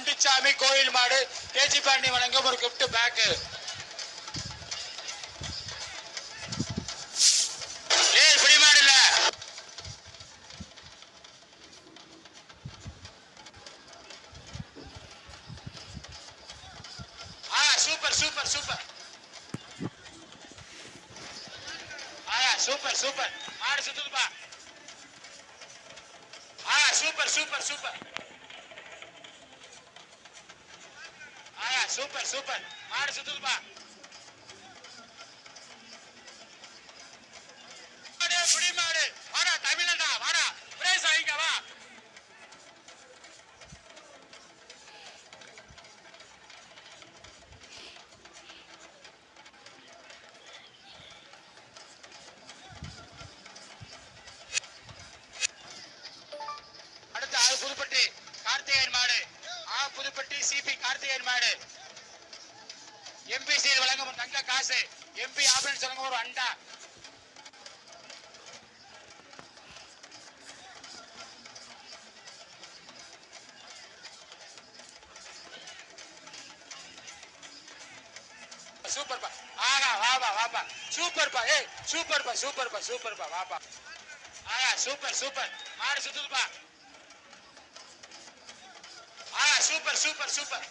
முண்டிச்சாமி கோயில் மாடு கேஜி பாண்டி வழங்கும் ஒரு கிஃப்ட் பேக். ஏய் இப்படி மாடு இல்ல. Super super super. Super super மாடு சுத்துதுப்பா. Super super super. Super super மாடு சுத்துதுப்பா. புடி மாடு வாடா தமிழண்டா வாடா பிரைஸ் வாங்கிக்க வா. புதுப்பட்டி கார்த்திகேயன் மாடு. புதுப்பட்டி சிபி கார்த்திகேயன் மாடு. எம்பி சீல் வழங்கும் தங்க காசு. எம்பி ஆம்புலன்ஸ் வழங்கும் ஒரு அண்டா. சூப்பர்ப்பா. வாப்பா வாப்பா சூப்பர்ப்பா. ஏய் சூப்பர்ப்பா சூப்பர்ப்பா சூப்பர்ப்பா வாப்பா. சூப்பர் சூப்பர் மாடு சுத்துதுப்பா. Super super super.